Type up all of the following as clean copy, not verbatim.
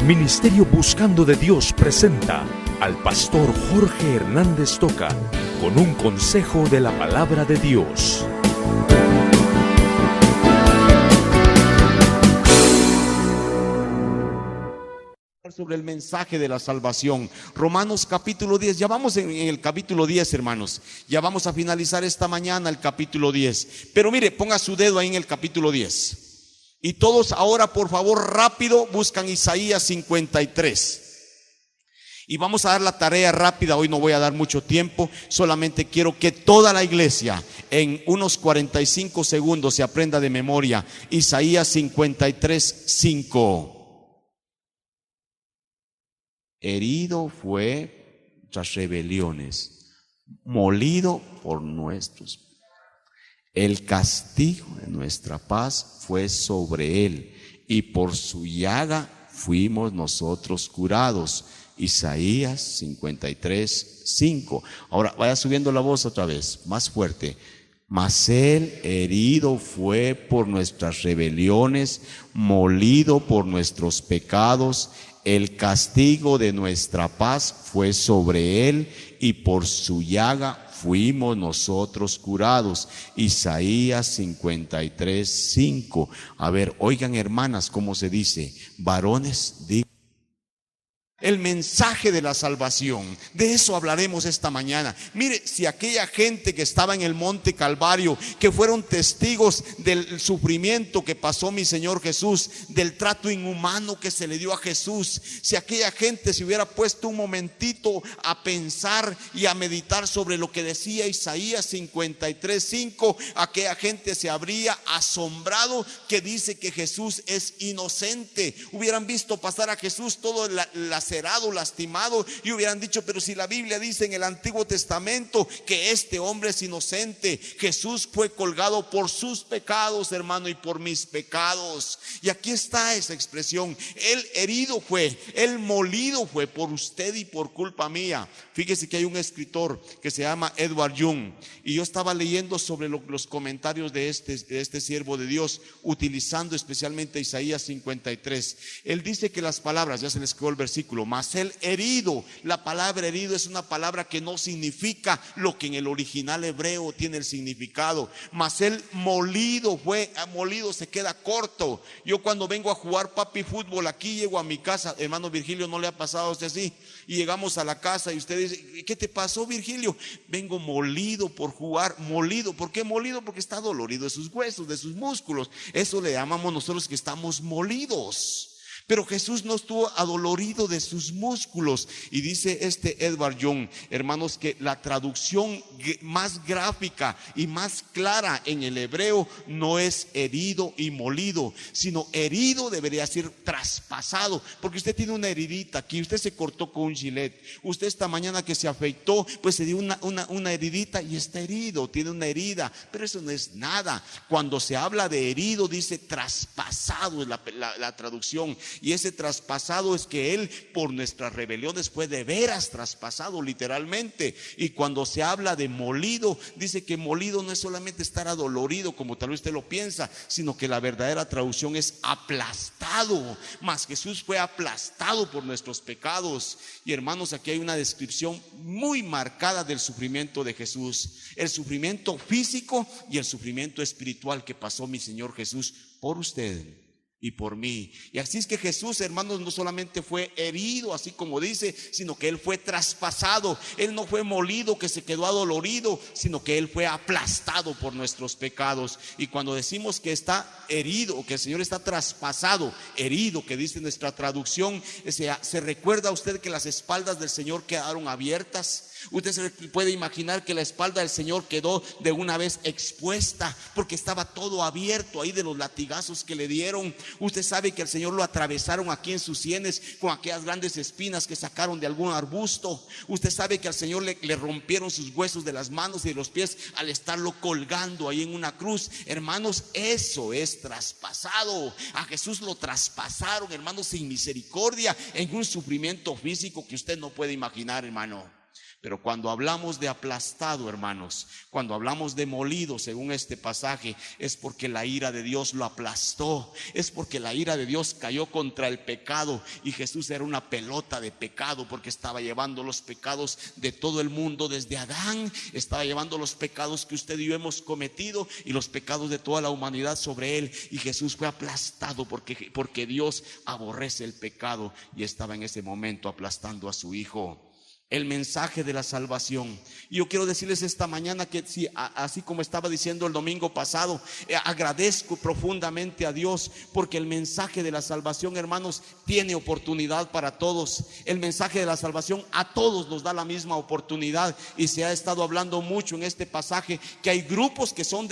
Ministerio Buscando de Dios presenta al pastor Jorge Hernández Toca con un consejo de la palabra de Dios. Sobre el mensaje de la salvación, Romanos capítulo 10, ya vamos en el capítulo 10, hermanos, ya vamos a finalizar esta mañana el capítulo 10, pero mire, ponga su dedo ahí en el capítulo 10, y todos ahora por favor rápido buscan Isaías 53, y vamos a dar la tarea rápida. Hoy no voy a dar mucho tiempo, solamente quiero que toda la iglesia en unos 45 segundos se aprenda de memoria Isaías 53, 5. Herido fue nuestras rebeliones, molido por nuestros. El castigo de nuestra paz fue sobre él, y por su llaga fuimos nosotros curados. Isaías 53, 5. Ahora vaya subiendo la voz otra vez, más fuerte. Mas él herido fue por nuestras rebeliones, molido por nuestros pecados. El castigo de nuestra paz fue sobre él, y por su llaga fuimos nosotros curados. Isaías 53, 5. A ver, oigan hermanas, ¿cómo se dice? Varones, digan. El mensaje de la salvación, de eso hablaremos esta mañana. Mire, si aquella gente que estaba en el monte Calvario, que fueron testigos del sufrimiento que pasó mi Señor Jesús, del trato inhumano que se le dio a Jesús, si aquella gente se hubiera puesto un momentito a pensar y a meditar sobre lo que decía Isaías 53, 5, aquella gente se habría asombrado que dice que Jesús es inocente. Hubieran visto pasar a Jesús todo lacerado, lastimado, y hubieran dicho: pero si la Biblia dice en el Antiguo Testamento que este hombre es inocente. Jesús fue colgado por sus pecados, hermano, y por mis pecados. Y aquí está esa expresión: él herido fue, él molido fue por usted y por culpa mía. Fíjese que hay un escritor que se llama Edward Young, y yo estaba leyendo sobre los comentarios de este siervo de Dios, utilizando especialmente Isaías 53. Él dice que las palabras, ya se les quedó el versículo, mas él herido, la palabra herido es una palabra que no significa lo que en el original hebreo tiene el significado. Mas él molido fue, molido se queda corto. Yo cuando vengo a jugar papi fútbol aquí, llego a mi casa, hermano Virgilio, ¿no le ha pasado a usted así? Y llegamos a la casa y usted dice: ¿qué te pasó, Virgilio? Vengo molido por jugar. Molido, ¿por qué molido? Porque está dolorido de sus huesos, de sus músculos. Eso le llamamos nosotros que estamos molidos. Pero Jesús no estuvo adolorido de sus músculos. Y dice Edward Young, hermanos, que la traducción más gráfica y más clara en el hebreo no es herido y molido, sino herido debería ser traspasado. Porque usted tiene una heridita aquí, usted se cortó con un gilet, usted esta mañana que se afeitó, pues se dio una heridita y está herido, tiene una herida. Pero eso no es nada. Cuando se habla de herido, dice traspasado es la traducción. Y ese traspasado es que él por nuestras rebeliones fue de veras traspasado, literalmente. Y cuando se habla de molido, dice que molido no es solamente estar adolorido como tal vez usted lo piensa, sino que la verdadera traducción es aplastado. Mas Jesús fue aplastado por nuestros pecados. Y hermanos, aquí hay una descripción muy marcada del sufrimiento de Jesús: el sufrimiento físico y el sufrimiento espiritual que pasó mi Señor Jesús por usted y por mí. Y así es que Jesús, hermanos, no solamente fue herido, así como dice, sino que él fue traspasado. Él no fue molido, que se quedó adolorido, sino que él fue aplastado por nuestros pecados. Y cuando decimos que está herido, que el Señor está traspasado, herido, que dice nuestra traducción, se recuerda a usted que las espaldas del Señor quedaron abiertas. Usted se puede imaginar que la espalda del Señor quedó de una vez expuesta, porque estaba todo abierto ahí de los latigazos que le dieron. Usted sabe que al Señor lo atravesaron aquí en sus sienes con aquellas grandes espinas que sacaron de algún arbusto. Usted sabe que al Señor le rompieron sus huesos de las manos y de los pies al estarlo colgando ahí en una cruz. Hermanos, eso es traspasado. A Jesús lo traspasaron, hermanos, sin misericordia, en un sufrimiento físico que usted no puede imaginar, hermano. Pero cuando hablamos de aplastado, hermanos, cuando hablamos de molido, según este pasaje, es porque la ira de Dios lo aplastó, es porque la ira de Dios cayó contra el pecado, y Jesús era una pelota de pecado, porque estaba llevando los pecados de todo el mundo desde Adán, estaba llevando los pecados que usted y yo hemos cometido y los pecados de toda la humanidad sobre él, y Jesús fue aplastado porque Dios aborrece el pecado, y estaba en ese momento aplastando a su Hijo. El mensaje de la salvación. Y yo quiero decirles esta mañana que si, así como estaba diciendo el domingo pasado, agradezco profundamente a Dios porque el mensaje de la salvación, hermanos, tiene oportunidad para todos. El mensaje de la salvación a todos nos da la misma oportunidad, y se ha estado hablando mucho en este pasaje que hay grupos que son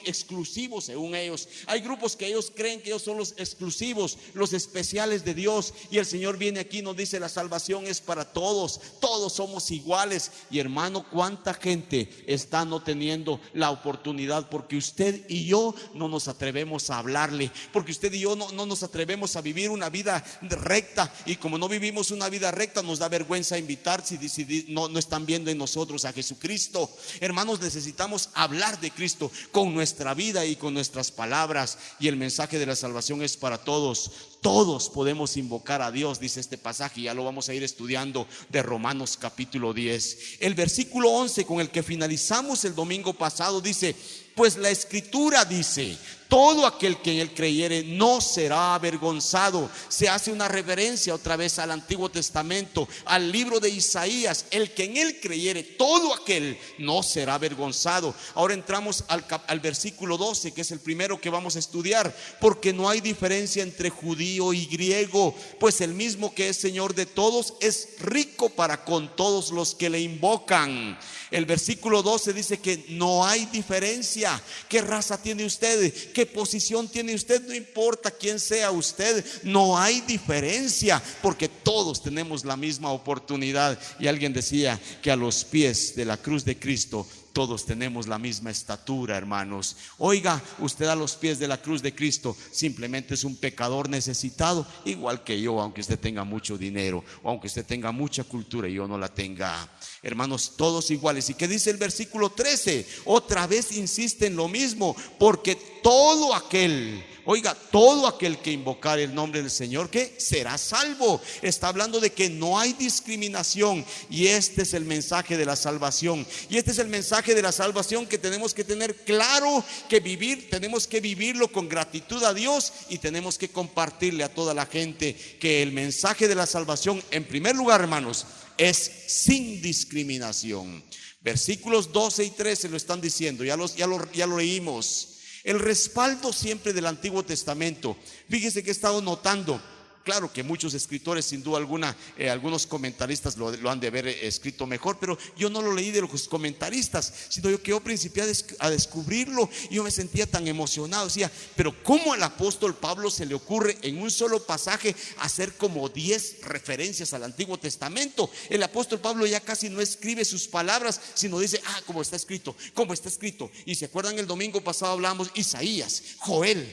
exclusivos según ellos. Hay grupos que ellos creen que ellos son los exclusivos, los especiales de Dios, y el Señor viene aquí y nos dice: la salvación es para todos. Todos somos iguales. Y hermano, cuánta gente está no teniendo la oportunidad porque usted y yo no nos atrevemos a hablarle, porque usted y yo no nos atrevemos a vivir una vida recta, y como no vivimos una vida recta, nos da vergüenza invitar si no están viendo en nosotros a Jesucristo. Hermanos, necesitamos hablar de Cristo con nuestra vida y con nuestras palabras, y el mensaje de la salvación es para todos. Todos podemos invocar a Dios, dice este pasaje, y ya lo vamos a ir estudiando, de Romanos capítulo 10. El versículo 11 con el que finalizamos el domingo pasado dice: pues la Escritura dice: todo aquel que en él creyere no será avergonzado. Se hace una reverencia otra vez al Antiguo Testamento, al libro de Isaías. El que en él creyere, todo aquel no será avergonzado. Ahora entramos al versículo 12, que es el primero que vamos a estudiar. Porque no hay diferencia entre judío y griego, pues el mismo que es Señor de todos es rico para con todos los que le invocan. El versículo 12 dice que no hay diferencia. ¿Qué raza tiene usted? ¿Qué posición tiene usted? No importa quién sea usted, no hay diferencia, porque todos tenemos la misma oportunidad. Y alguien decía que a los pies de la cruz de Cristo todos tenemos la misma estatura, hermanos. Oiga, usted a los pies de la cruz de Cristo simplemente es un pecador necesitado, igual que yo, aunque usted tenga mucho dinero o aunque usted tenga mucha cultura y yo no la tenga. Hermanos, todos iguales. ¿Y qué dice el versículo 13? Otra vez insiste en lo mismo: porque todo aquel, oiga, todo aquel que invocar el nombre del Señor, ¿qué? Será salvo. Está hablando de que no hay discriminación, y este es el mensaje de la salvación. Y este es el mensaje de la salvación que tenemos que tener claro, que vivir, tenemos que vivirlo con gratitud a Dios, y tenemos que compartirle a toda la gente que el mensaje de la salvación, en primer lugar, hermanos, es sin discriminación. Versículos 12 y 13 lo están diciendo, ya lo leímos. El respaldo siempre del Antiguo Testamento. Fíjese que he estado notando. Claro que muchos escritores, sin duda alguna, algunos comentaristas lo han de haber escrito mejor, pero yo no lo leí de los comentaristas, sino yo que yo principié a descubrirlo, y yo me sentía tan emocionado. Decía, pero ¿cómo al apóstol Pablo se le ocurre en un solo pasaje hacer como 10 referencias al Antiguo Testamento? El apóstol Pablo ya casi no escribe sus palabras, sino dice, como está escrito, como está escrito. Y se acuerdan, el domingo pasado hablamos Isaías, Joel,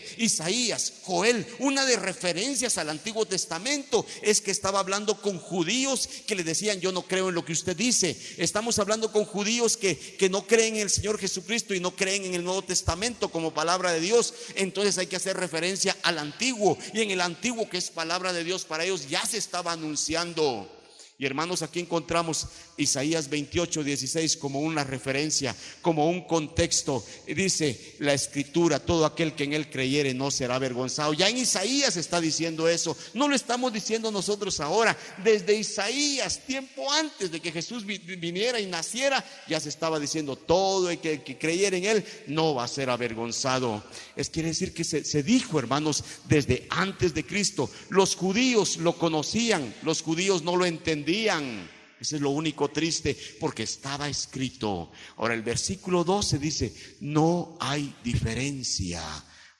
una de referencias al Antiguo Testamento es que estaba hablando con judíos que le decían: yo no creo en lo que usted dice. Estamos hablando con judíos que no creen en el Señor Jesucristo y no creen en el Nuevo Testamento como palabra de Dios. Entonces hay que hacer referencia al Antiguo, y en el Antiguo, que es palabra de Dios para ellos, ya se estaba anunciando. Y hermanos, aquí encontramos Isaías 28:16 como una referencia, como un contexto. Dice la Escritura: todo aquel que en él creyere no será avergonzado. Ya en Isaías está diciendo eso, no lo estamos diciendo nosotros ahora. Desde Isaías, tiempo antes de que Jesús viniera y naciera, ya se estaba diciendo: todo el que creyere en él no va a ser avergonzado. Quiere decir que se dijo, hermanos, desde antes de Cristo. Los judíos lo conocían, los judíos no lo entendían. Eso es lo único triste, porque estaba escrito. Ahora el versículo 12 dice: no hay diferencia.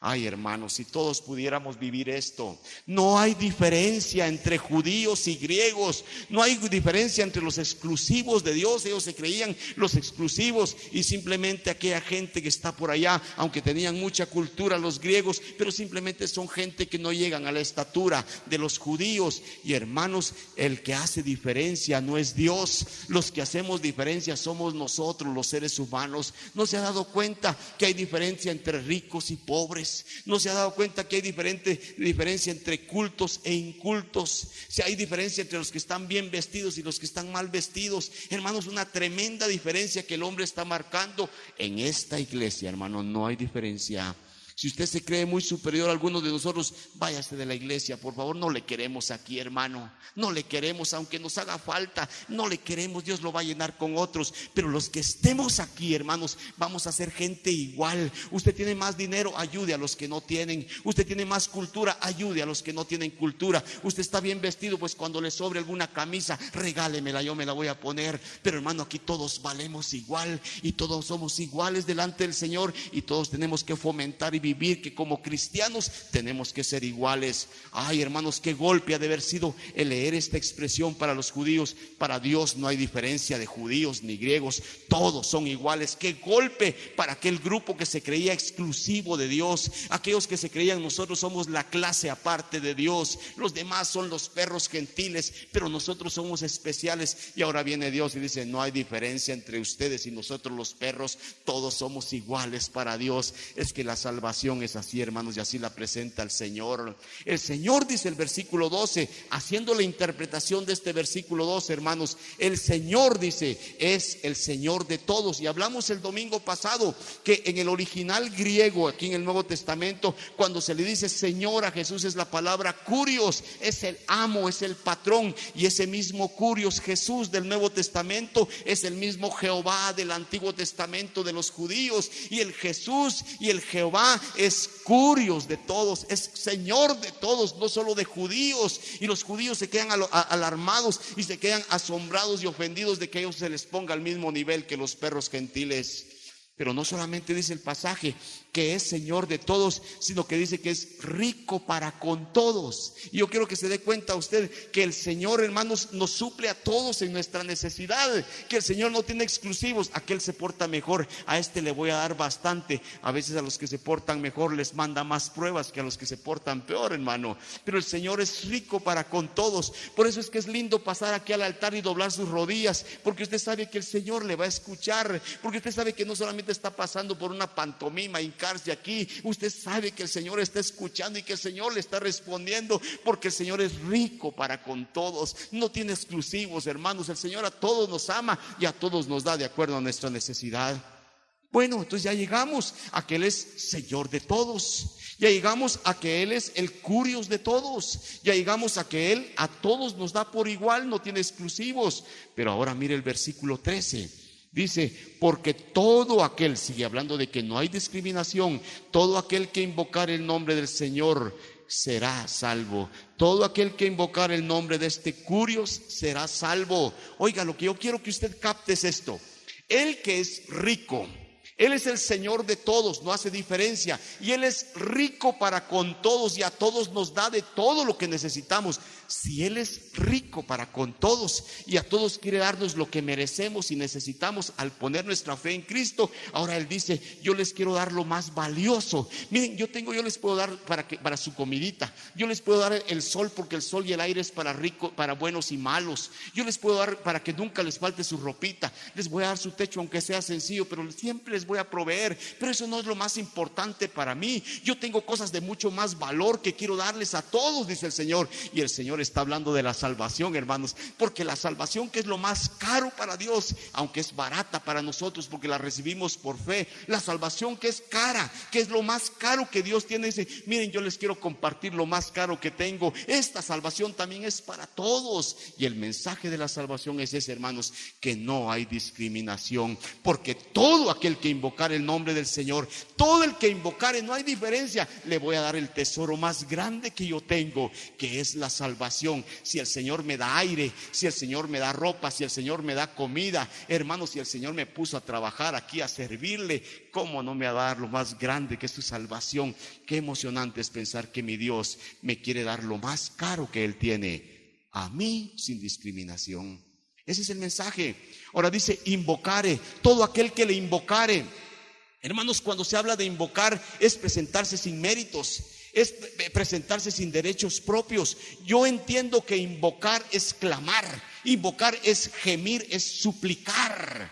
Ay, hermanos, si todos pudiéramos vivir esto. No hay diferencia entre judíos y griegos. No hay diferencia entre los exclusivos de Dios. Ellos se creían los exclusivos, y simplemente aquella gente que está por allá, aunque tenían mucha cultura los griegos, pero simplemente son gente que no llegan a la estatura de los judíos. Y hermanos, el que hace diferencia no es Dios. Los que hacemos diferencia somos nosotros, los seres humanos. ¿No se ha dado cuenta que hay diferencia entre ricos y pobres? ¿No se ha dado cuenta que hay diferencia entre cultos e incultos? Si hay diferencia entre los que están bien vestidos y los que están mal vestidos. Hermanos, una tremenda diferencia que el hombre está marcando. En esta iglesia, hermano, no hay diferencia. Si usted se cree muy superior a alguno de nosotros, váyase de la iglesia, por favor. No le queremos aquí, hermano. No le queremos, aunque nos haga falta. No le queremos, Dios lo va a llenar con otros. Pero los que estemos aquí, hermanos, vamos a ser gente igual. Usted tiene más dinero, ayude a los que no tienen. Usted tiene más cultura, ayude a los que no tienen cultura. Usted está bien vestido, pues cuando le sobre alguna camisa, regálemela, yo me la voy a poner. Pero hermano, aquí todos valemos igual, y todos somos iguales delante del Señor, y todos tenemos que fomentar y vivir que como cristianos tenemos que ser iguales. Ay, hermanos, qué golpe ha de haber sido el leer esta expresión para los judíos. Para Dios no hay diferencia de judíos ni griegos, todos son iguales. Qué golpe para aquel grupo que se creía exclusivo de Dios, aquellos que se creían nosotros somos la clase aparte de Dios, los demás son los perros gentiles, pero nosotros somos especiales. Y ahora viene Dios y dice: no hay diferencia entre ustedes y nosotros los perros, todos somos iguales para Dios. Es que la salvación es así, hermanos, y así la presenta el Señor. El Señor, dice el versículo 12, haciendo la interpretación de este versículo 12, hermanos, el Señor, dice, es el Señor de todos. Y hablamos el domingo pasado que en el original griego, aquí en el Nuevo Testamento, cuando se le dice Señor a Jesús, es la palabra kurios, es el amo, es el patrón. Y ese mismo kurios, Jesús del Nuevo Testamento, es el mismo Jehová del Antiguo Testamento de los judíos. Y el Jesús y el Jehová es kurios de todos, es Señor de todos, no solo de judíos. Y los judíos se quedan alarmados y se quedan asombrados y ofendidos de que ellos se les ponga al mismo nivel que los perros gentiles. Pero no solamente dice el pasaje que es Señor de todos, sino que dice que es rico para con todos. Y yo quiero que se dé cuenta usted que el Señor, hermanos, nos suple a todos en nuestra necesidad, que el Señor no tiene exclusivos. Aquel se porta mejor, a este le voy a dar bastante. A veces a los que se portan mejor les manda más pruebas que a los que se portan peor, hermano. Pero el Señor es rico para con todos. Por eso es que es lindo pasar aquí al altar y doblar sus rodillas, porque usted sabe que el Señor le va a escuchar, porque usted sabe que no solamente está pasando por una pantomima, hincarse aquí. Usted sabe que el Señor está escuchando y que el Señor le está respondiendo, porque el Señor es rico para con todos, no tiene exclusivos, hermanos. El Señor a todos nos ama y a todos nos da de acuerdo a nuestra necesidad. Bueno, entonces ya llegamos a que Él es Señor de todos. Ya llegamos a que Él es el kurios de todos. Ya llegamos a que Él a todos nos da por igual, no tiene exclusivos. Pero ahora mire el versículo 13. Dice: porque todo aquel, sigue hablando de que no hay discriminación, todo aquel que invocar el nombre del Señor será salvo. Todo aquel que invocar el nombre de este kurios será salvo. Oiga, lo que yo quiero que usted capte es esto: Él que es rico, Él es el Señor de todos, no hace diferencia, y Él es rico para con todos, y a todos nos da de todo lo que necesitamos. Si Él es rico para con todos y a todos quiere darnos lo que merecemos y necesitamos al poner nuestra fe en Cristo, ahora Él dice: yo les quiero dar lo más valioso. Miren, yo les puedo dar para su comidita, yo les puedo dar el sol, porque el sol y el aire es para ricos, para buenos y malos. Yo les puedo dar para que nunca les falte su ropita, les voy a dar su techo aunque sea sencillo, pero siempre les voy a proveer. Pero eso no es lo más importante para mí. Yo tengo cosas de mucho más valor que quiero darles a todos, dice el Señor. Y el Señor está hablando de la salvación, hermanos, porque la salvación, que es lo más caro para Dios, aunque es barata para nosotros porque la recibimos por fe, la salvación que es cara, que es lo más caro que Dios tiene, dice: miren, yo les quiero compartir lo más caro que tengo. Esta salvación también es para todos. Y el mensaje de la salvación es ese, hermanos, que no hay discriminación, porque todo aquel que invocar el nombre del Señor. Todo el que invocare, no hay diferencia, le voy a dar el tesoro más grande que yo tengo, que es la salvación. Si el Señor me da aire, si el Señor me da ropa, si el Señor me da comida, hermanos, si el Señor me puso a trabajar aquí, a servirle, ¿cómo no me va a dar lo más grande que es su salvación? Qué emocionante es pensar que mi Dios me quiere dar lo más caro que Él tiene, a mí sin discriminación. Ese es el mensaje. Ahora dice invocare, todo aquel que le invocare. Hermanos, cuando se habla de invocar es presentarse sin méritos, es presentarse sin derechos propios. Yo entiendo que invocar es clamar, invocar es gemir, es suplicar.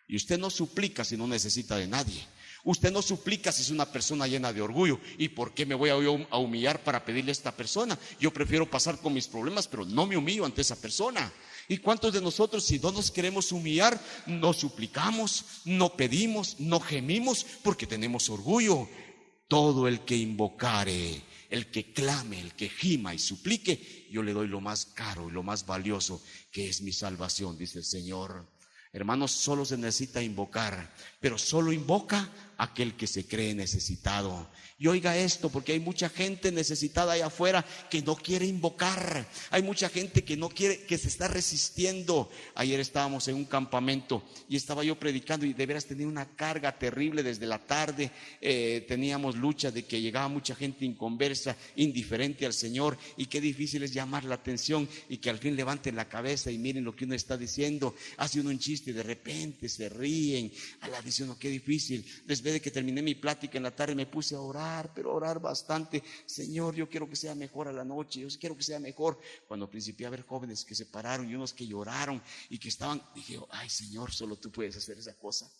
Y usted no suplica si no necesita de nadie. Usted no suplica si es una persona llena de orgullo. ¿Y por qué me voy a humillar para pedirle a esta persona? Yo prefiero pasar con mis problemas, pero no me humillo ante esa persona. ¿Y cuántos de nosotros, si no nos queremos humillar, no suplicamos, no pedimos, no gemimos porque tenemos orgullo? Todo el que invocare, el que clame, el que gima y suplique, yo le doy lo más caro y lo más valioso, que es mi salvación, dice el Señor. Hermanos, solo se necesita invocar, pero solo invoca aquel que se cree necesitado. Y oiga esto, porque hay mucha gente necesitada allá afuera que no quiere invocar. Hay mucha gente que no quiere, que se está resistiendo. Ayer estábamos en un campamento y estaba yo predicando y de veras tenía una carga terrible desde la tarde. Teníamos lucha de que llegaba mucha gente inconversa, indiferente al Señor, y qué difícil es llamar la atención y que al fin levanten la cabeza y miren lo que uno está diciendo. Hace uno un chiste y de repente se ríen. Dice uno, qué difícil. Después de que terminé mi plática en la tarde me puse a orar, pero a orar bastante. Señor, yo quiero que sea mejor a la noche, yo quiero que sea mejor. Cuando principié a ver jóvenes que se pararon y unos que lloraron y que estaban, dije, ay Señor, solo tú puedes hacer esa cosa.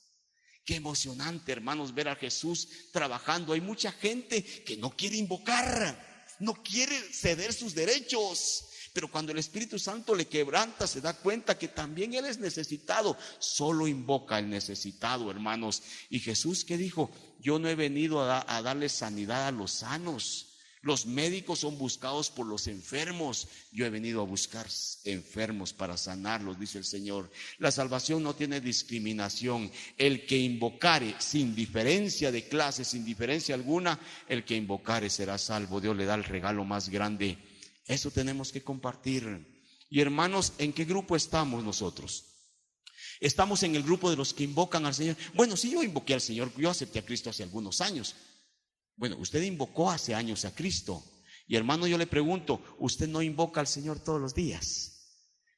Qué emocionante, hermanos, ver a Jesús trabajando. Hay mucha gente que no quiere invocar, no quiere ceder sus derechos. Pero cuando el Espíritu Santo le quebranta, se da cuenta que también Él es necesitado. Solo invoca al necesitado, hermanos. Y Jesús, ¿qué dijo? Yo no he venido a darle sanidad a los sanos. Los médicos son buscados por los enfermos. Yo he venido a buscar enfermos para sanarlos, dice el Señor. La salvación no tiene discriminación. El que invocare, sin diferencia de clase, sin diferencia alguna, el que invocare será salvo. Dios le da el regalo más grande. Eso tenemos que compartir. Y hermanos, ¿en qué grupo estamos nosotros? Estamos en el grupo de los que invocan al Señor. Bueno, si yo invoqué al Señor, yo acepté a Cristo hace algunos años. Bueno, usted invocó hace años a Cristo. Y hermano, yo le pregunto, ¿usted no invoca al Señor todos los días?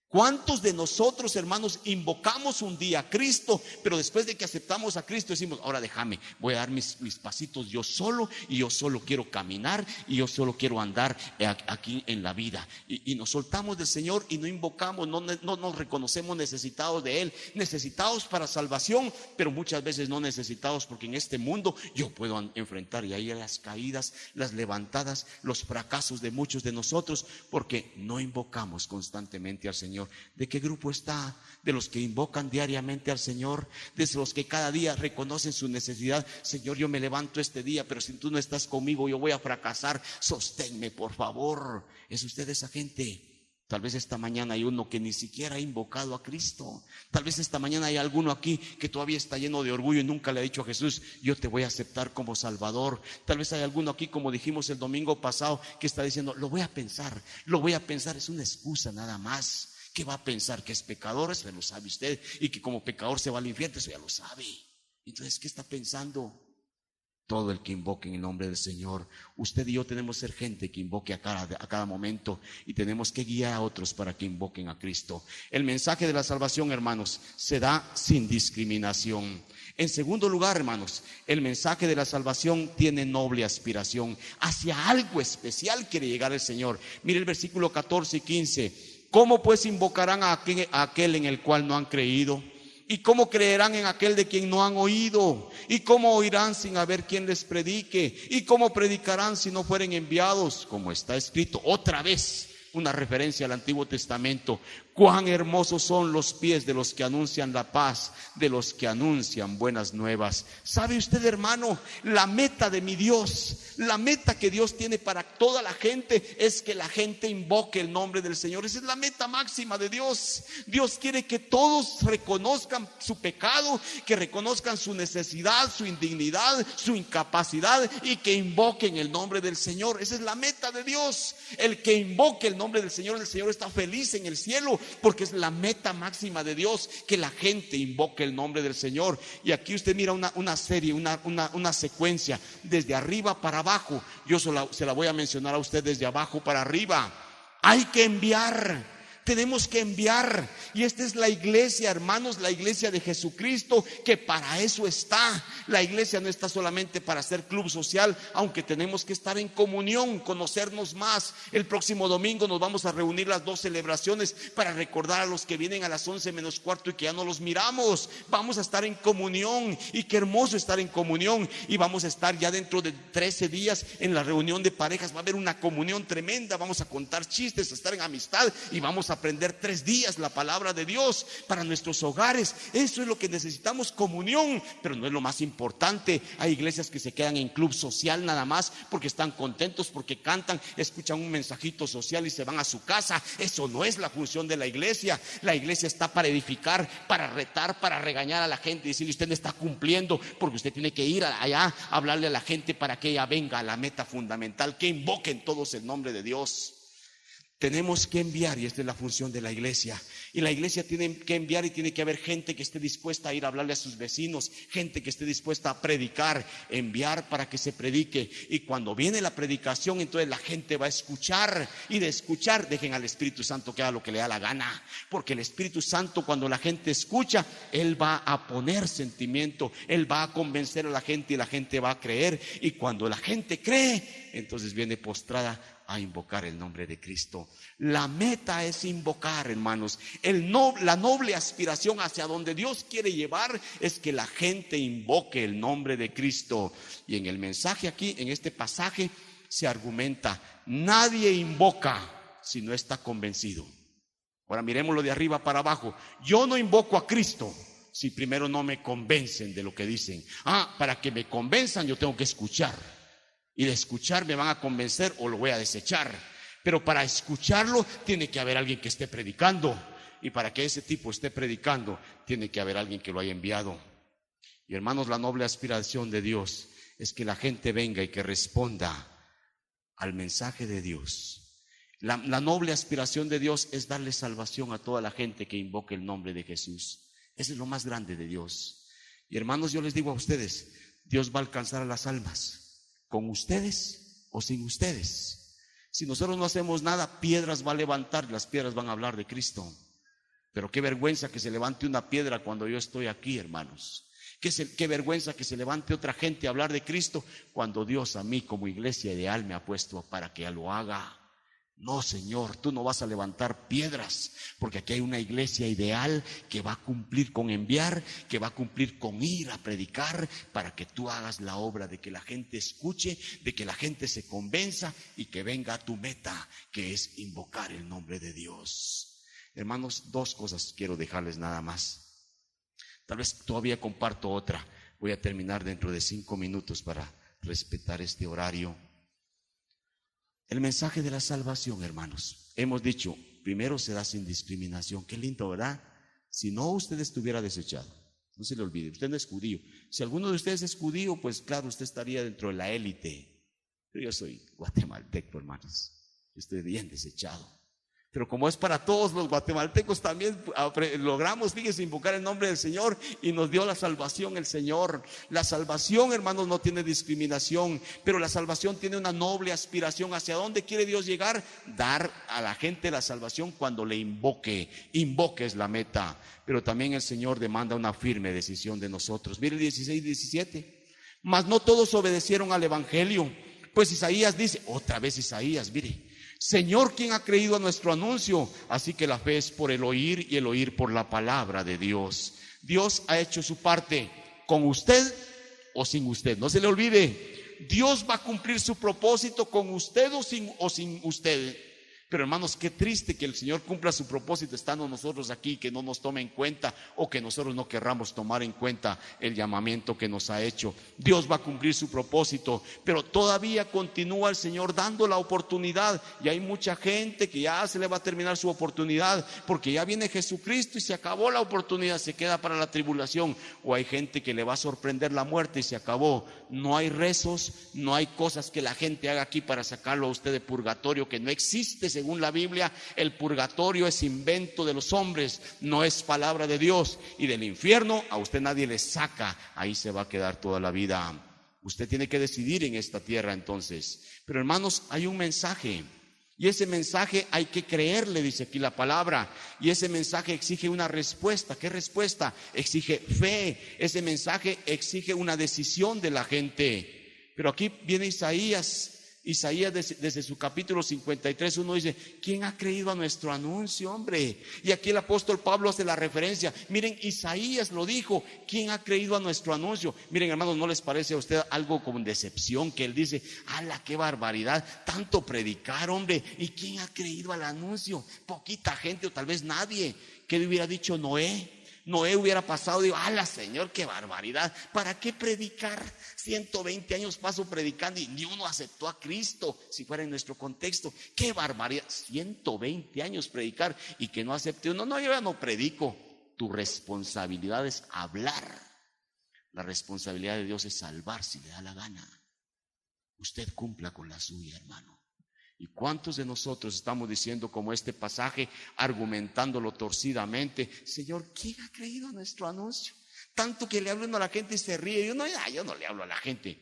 ¿Cuántos de nosotros, hermanos, invocamos un día a Cristo, pero después de que aceptamos a Cristo decimos, ahora déjame, voy a dar mis pasitos yo solo, y yo solo quiero caminar, y yo solo quiero andar aquí en la vida? Y nos soltamos del Señor y no invocamos, no nos reconocemos necesitados de Él, necesitados para salvación, pero muchas veces no necesitados, porque en este mundo yo puedo enfrentar y ahí las caídas, las levantadas, los fracasos de muchos de nosotros, porque no invocamos constantemente al Señor. ¿De qué grupo está? De los que invocan diariamente al Señor, de los que cada día reconocen su necesidad. Señor, yo me levanto este día, pero si tú no estás conmigo, yo voy a fracasar. Sosténme, por favor. ¿Es usted esa gente? Tal vez esta mañana hay uno que ni siquiera ha invocado a Cristo. Tal vez esta mañana hay alguno aquí que todavía está lleno de orgullo y nunca le ha dicho a Jesús, yo te voy a aceptar como Salvador. Tal vez hay alguno aquí, como dijimos el domingo pasado, que está diciendo, lo voy a pensar. Es una excusa nada más. ¿Qué va a pensar? ¿Que es pecador? Eso ya lo sabe usted. Y que como pecador se va al infierno, eso ya lo sabe. Entonces, ¿qué está pensando? Todo el que invoque en el nombre del Señor. Usted y yo tenemos que ser gente que invoque a cada momento, y tenemos que guiar a otros para que invoquen a Cristo. El mensaje de la salvación, hermanos, se da sin discriminación. En segundo lugar, hermanos, el mensaje de la salvación tiene noble aspiración. Hacia algo especial quiere llegar el Señor. Mire el versículo 14 y 15. ¿Cómo pues invocarán a aquel en el cual no han creído? ¿Y cómo creerán en aquel de quien no han oído? ¿Y cómo oirán sin haber quien les predique? ¿Y cómo predicarán si no fueren enviados? Como está escrito, otra vez una referencia al Antiguo Testamento. Cuán hermosos son los pies de los que anuncian la paz, de los que anuncian buenas nuevas. ¿Sabe usted, hermano? La meta de mi Dios, la meta que Dios tiene para toda la gente es que la gente invoque el nombre del Señor. Esa es la meta máxima de Dios. Dios quiere que todos reconozcan su pecado, que reconozcan su necesidad, su indignidad, su incapacidad, y que invoquen el nombre del Señor. Esa es la meta de Dios. El que invoque el nombre del Señor está feliz en el cielo, porque es la meta máxima de Dios, que la gente invoque el nombre del Señor. Y aquí usted mira una serie, una secuencia desde arriba para abajo. Yo se la voy a mencionar a usted desde abajo para arriba. Hay que enviar. Tenemos que enviar, y esta es la iglesia, hermanos, la iglesia de Jesucristo, que para eso está. La iglesia no está solamente para hacer club social, aunque tenemos que estar en comunión, conocernos más. El próximo domingo nos vamos a reunir las 2 celebraciones para recordar a los que vienen a las 11:15 y que ya no los miramos. Vamos a estar en comunión, y qué hermoso estar en comunión. Y vamos a estar ya dentro de 13 días en la reunión de parejas. Va a haber una comunión tremenda, vamos a contar chistes, a estar en amistad, y vamos a aprender 3 días la palabra de Dios para nuestros hogares. Eso es lo que necesitamos, comunión, pero no es lo más importante. Hay iglesias que se quedan en club social nada más porque están contentos, porque cantan, escuchan un mensajito social y se van a su casa. Eso no es la función de la iglesia. La iglesia está para edificar, para retar, para regañar a la gente y decirle: usted no está cumpliendo, porque usted tiene que ir allá a hablarle a la gente para que ella venga a la meta fundamental, que invoquen todos el nombre de Dios. Tenemos que enviar, y esta es la función de la iglesia. Y la iglesia tiene que enviar, y tiene que haber gente que esté dispuesta a ir a hablarle a sus vecinos, gente que esté dispuesta a predicar, enviar para que se predique. Y cuando viene la predicación, entonces la gente va a escuchar, y de escuchar dejen al Espíritu Santo que haga lo que le da la gana, porque el Espíritu Santo, cuando la gente escucha, Él va a poner sentimiento, Él va a convencer a la gente, y la gente va a creer. Y cuando la gente cree, entonces viene postrada a invocar el nombre de Cristo. La meta es invocar, hermanos. La noble aspiración hacia donde Dios quiere llevar es que la gente invoque el nombre de Cristo. Y en el mensaje aquí, en este pasaje, se argumenta: nadie invoca si no está convencido. Ahora miremoslo de arriba para abajo. Yo no invoco a Cristo si primero no me convencen de lo que dicen. Para que me convenzan yo tengo que escuchar, y de escuchar me van a convencer o lo voy a desechar. Pero para escucharlo tiene que haber alguien que esté predicando, y para que ese tipo esté predicando tiene que haber alguien que lo haya enviado. Y hermanos, la noble aspiración de Dios es que la gente venga y que responda al mensaje de Dios. La noble aspiración de Dios es darle salvación a toda la gente que invoque el nombre de Jesús. Ese es lo más grande de Dios. Y hermanos, yo les digo a ustedes, Dios va a alcanzar a las almas, con ustedes o sin ustedes. Si nosotros no hacemos nada, piedras va a levantar, las piedras van a hablar de Cristo. Pero qué vergüenza que se levante una piedra cuando yo estoy aquí, hermanos. Qué vergüenza que se levante otra gente a hablar de Cristo cuando Dios a mí como iglesia ideal me ha puesto para que lo haga. No, Señor, tú no vas a levantar piedras, porque aquí hay una iglesia ideal que va a cumplir con enviar, que va a cumplir con ir a predicar, para que tú hagas la obra de que la gente escuche, de que la gente se convenza y que venga a tu meta, que es invocar el nombre de Dios. Hermanos, 2 cosas quiero dejarles nada más. Tal vez todavía comparto otra. Voy a terminar dentro de 5 minutos para respetar este horario. El mensaje de la salvación, hermanos, hemos dicho, primero se da sin discriminación. Qué lindo, ¿verdad? Si no, usted estuviera desechado. No se le olvide, usted no es judío. Si alguno de ustedes es judío, pues claro, usted estaría dentro de la élite. Pero yo soy guatemalteco, hermanos. Estoy bien desechado. Pero como es para todos los guatemaltecos, también logramos, fíjense, invocar el nombre del Señor, y nos dio la salvación el Señor. La salvación, hermanos, no tiene discriminación, pero la salvación tiene una noble aspiración. ¿Hacia dónde quiere Dios llegar? Dar a la gente la salvación cuando le invoque. Invoque es la meta. Pero también el Señor demanda una firme decisión de nosotros. Mire el 16-17. Mas no todos obedecieron al evangelio, pues Isaías dice, otra vez Isaías, mire: Señor, ¿quién ha creído a nuestro anuncio? Así que la fe es por el oír, y el oír por la palabra de Dios. Dios ha hecho su parte, con usted o sin usted. No se le olvide, Dios va a cumplir su propósito con usted o sin usted. Pero hermanos, qué triste que el Señor cumpla su propósito estando nosotros aquí, que no nos tome en cuenta o que nosotros no querramos tomar en cuenta el llamamiento que nos ha hecho. Dios va a cumplir su propósito, pero todavía continúa el Señor dando la oportunidad, y hay mucha gente que ya se le va a terminar su oportunidad porque ya viene Jesucristo y se acabó la oportunidad, se queda para la tribulación. O hay gente que le va a sorprender la muerte y se acabó. No hay rezos, no hay cosas que la gente haga aquí para sacarlo a usted de purgatorio, que no existe. Según la Biblia, el purgatorio es invento de los hombres, no es palabra de Dios. Y del infierno a usted nadie le saca, ahí se va a quedar toda la vida. Usted tiene que decidir en esta tierra entonces. Pero hermanos, hay un mensaje, y ese mensaje hay que creerle, dice aquí la palabra. Y ese mensaje exige una respuesta. ¿Qué respuesta? Exige fe. Ese mensaje exige una decisión de la gente. Pero aquí viene Isaías desde su capítulo 53, uno dice: ¿quién ha creído a nuestro anuncio, hombre? Y aquí el apóstol Pablo hace la referencia. Miren, Isaías lo dijo: ¿quién ha creído a nuestro anuncio? Miren, hermanos, ¿no les parece a usted algo con decepción que él dice: ¡hala, qué barbaridad! Tanto predicar, hombre, ¿y quién ha creído al anuncio? Poquita gente, o tal vez nadie. ¿Qué le hubiera dicho Noé? Noé hubiera pasado y digo: ¡hala, Señor, qué barbaridad! ¿Para qué predicar? 120 años paso predicando y ni uno aceptó a Cristo. Si fuera en nuestro contexto, ¡qué barbaridad! 120 años predicar y que no acepte uno. No, yo ya no predico. Tu responsabilidad es hablar. La responsabilidad de Dios es salvar si le da la gana. Usted cumpla con la suya, hermano. ¿Y cuántos de nosotros estamos diciendo, como este pasaje, argumentándolo torcidamente: Señor, ¿quién ha creído a nuestro anuncio? Tanto que le hablan a la gente y se ríe. Yo no le hablo a la gente.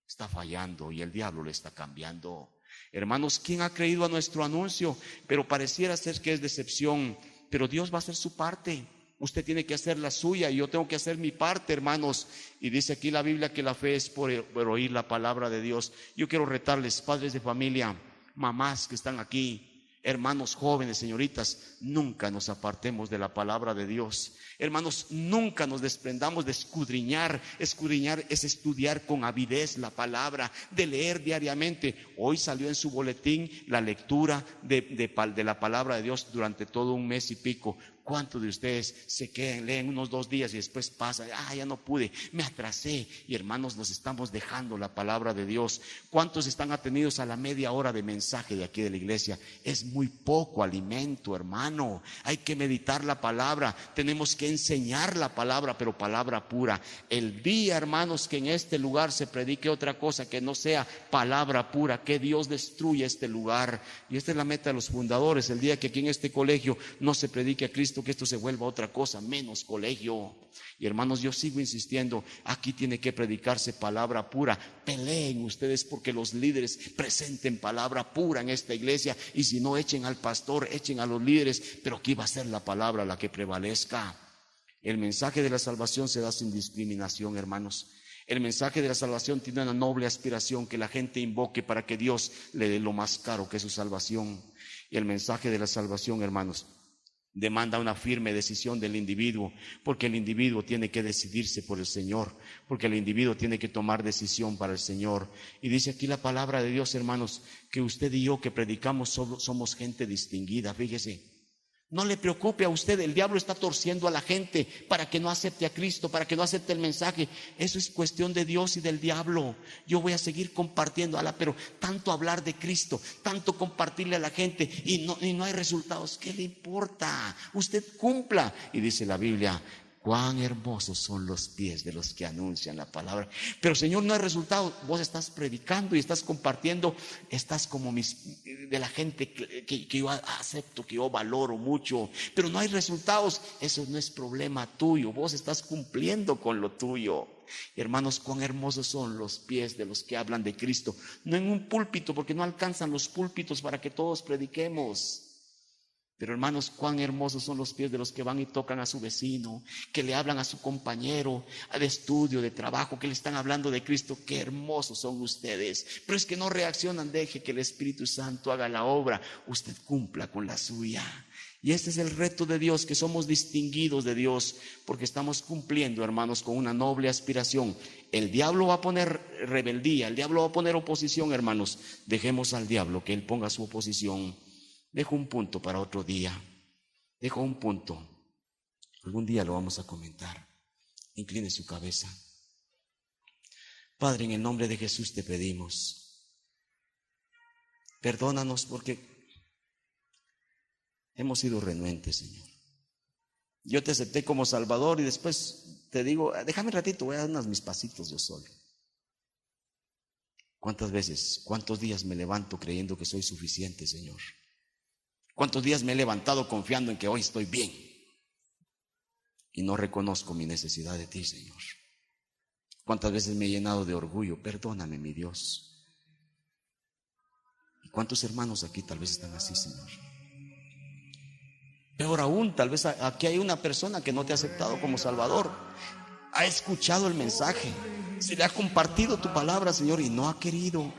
Está fallando y el diablo le está cambiando. Hermanos, ¿quién ha creído a nuestro anuncio? Pero pareciera ser que es decepción. Pero Dios va a hacer su parte. Usted tiene que hacer la suya y yo tengo que hacer mi parte, hermanos. Y dice aquí la Biblia que la fe es por oír la palabra de Dios. Yo quiero retarles, padres de familia, mamás que están aquí, hermanos jóvenes, señoritas: nunca nos apartemos de la palabra de Dios. Hermanos, nunca nos desprendamos de escudriñar. Escudriñar es estudiar con avidez la palabra, de leer diariamente. Hoy salió en su boletín la lectura de la palabra de Dios durante todo un mes y pico. ¿Cuántos de ustedes se quedan, leen unos 2 días y después pasa: ya no pude, me atrasé? Y hermanos, nos estamos dejando la palabra de Dios. ¿Cuántos están atenidos a la media hora de mensaje de aquí de la iglesia? Es muy poco alimento, hermano. Hay que meditar la palabra, tenemos que enseñar la palabra, pero palabra pura. El día, hermanos, que en este lugar se predique otra cosa que no sea palabra pura, que Dios destruya este lugar. Y esta es la meta de los fundadores: el día que aquí en este colegio no se predique a Cristo, que esto se vuelva otra cosa, menos colegio. Y hermanos, yo sigo insistiendo: aquí tiene que predicarse palabra pura. Peleen ustedes porque los líderes presenten palabra pura en esta iglesia, y si no, echen al pastor, echen a los líderes, pero aquí va a ser la palabra la que prevalezca. El mensaje de la salvación se da sin discriminación, hermanos. El mensaje de la salvación tiene una noble aspiración: que la gente invoque para que Dios le dé lo más caro, que es su salvación. Y el mensaje de la salvación, hermanos, demanda una firme decisión del individuo, porque el individuo tiene que decidirse por el Señor, porque el individuo tiene que tomar decisión para el Señor. Y dice aquí la palabra de Dios, hermanos, que usted y yo que predicamos somos gente distinguida. Fíjese, no le preocupe a usted, el diablo está torciendo a la gente para que no acepte a Cristo, para que no acepte el mensaje. Eso es cuestión de Dios y del diablo. Yo voy a seguir compartiendo, pero tanto hablar de Cristo, tanto compartirle a la gente y no hay resultados. ¿Qué le importa? Usted cumpla. Y dice la Biblia: cuán hermosos son los pies de los que anuncian la palabra. Pero Señor, no hay resultado. Vos estás predicando y estás compartiendo, estás como de la gente que yo acepto, que yo valoro mucho, pero no hay resultados. Eso no es problema tuyo, vos estás cumpliendo con lo tuyo. Hermanos, cuán hermosos son los pies de los que hablan de Cristo. No en un púlpito, porque no alcanzan los púlpitos para que todos prediquemos. Pero hermanos, cuán hermosos son los pies de los que van y tocan a su vecino, que le hablan a su compañero de estudio, de trabajo, que le están hablando de Cristo. Qué hermosos son ustedes. Pero es que no reaccionan. Deje que el Espíritu Santo haga la obra. Usted cumpla con la suya. Y este es el reto de Dios, que somos distinguidos de Dios porque estamos cumpliendo, hermanos, con una noble aspiración. El diablo va a poner rebeldía, el diablo va a poner oposición, hermanos. Dejemos al diablo que él ponga su oposición. Dejo un punto para otro día. Dejo un punto. Algún día lo vamos a comentar. Incline su cabeza. Padre, en el nombre de Jesús te pedimos. Perdónanos porque hemos sido renuentes, Señor. Yo te acepté como Salvador y después te digo, déjame un ratito, voy a dar mis pasitos yo solo. ¿Cuántas veces, cuántos días me levanto creyendo que soy suficiente, Señor? ¿Cuántos días me he levantado confiando en que hoy estoy bien? Y no reconozco mi necesidad de ti, Señor. ¿Cuántas veces me he llenado de orgullo? Perdóname, mi Dios. ¿Y cuántos hermanos aquí tal vez están así, Señor? Peor aún, tal vez aquí hay una persona que no te ha aceptado como Salvador. Ha escuchado el mensaje, se le ha compartido tu palabra, Señor, y no ha querido.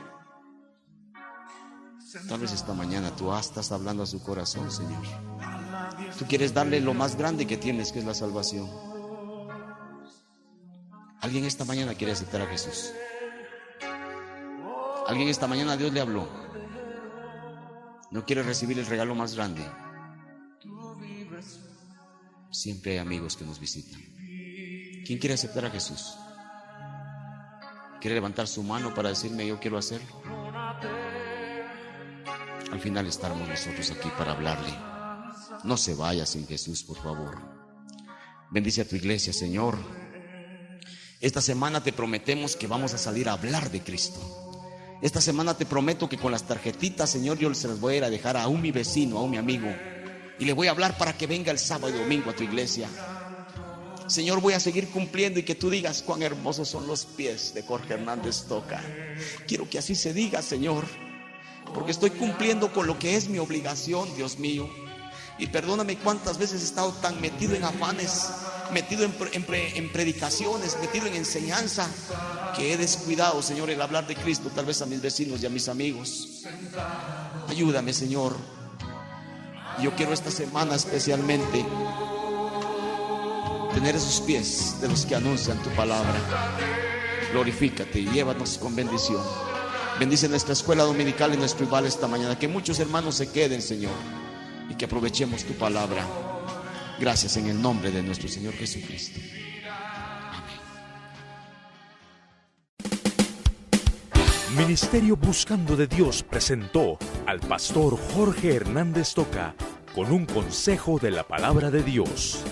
Tal vez esta mañana tú estás hablando a su corazón, Señor. Tú quieres darle lo más grande que tienes, que es la salvación. Alguien esta mañana quiere aceptar a Jesús. Alguien esta mañana Dios le habló. No quiere recibir el regalo más grande. Siempre hay amigos que nos visitan. ¿Quién quiere aceptar a Jesús? ¿Quiere levantar su mano para decirme yo quiero hacerlo? Al final estaremos nosotros aquí para hablarle. No se vaya sin Jesús, por favor. Bendice a tu iglesia, Señor. Esta semana te prometemos que vamos a salir a hablar de Cristo. Esta semana te prometo que con las tarjetitas, Señor, yo se las voy a ir a dejar a mi vecino, a mi amigo, y le voy a hablar para que venga el sábado y domingo a tu iglesia. Señor, voy a seguir cumpliendo y que tú digas cuán hermosos son los pies de Jorge Hernández Toca. Quiero que así se diga, Señor, porque estoy cumpliendo con lo que es mi obligación, Dios mío. Y perdóname cuántas veces he estado tan metido en afanes, metido en predicaciones, metido en enseñanza, que he descuidado, Señor, el hablar de Cristo, tal vez a mis vecinos y a mis amigos. Ayúdame, Señor. Yo quiero esta semana especialmente tener esos pies de los que anuncian tu palabra. Glorifícate y llévanos con bendición. Bendice nuestra escuela dominical y nuestro IVAL esta mañana. Que muchos hermanos se queden, Señor, y que aprovechemos tu palabra. Gracias en el nombre de nuestro Señor Jesucristo. Amén. Ministerio Buscando de Dios presentó al pastor Jorge Hernández Toca con un consejo de la palabra de Dios.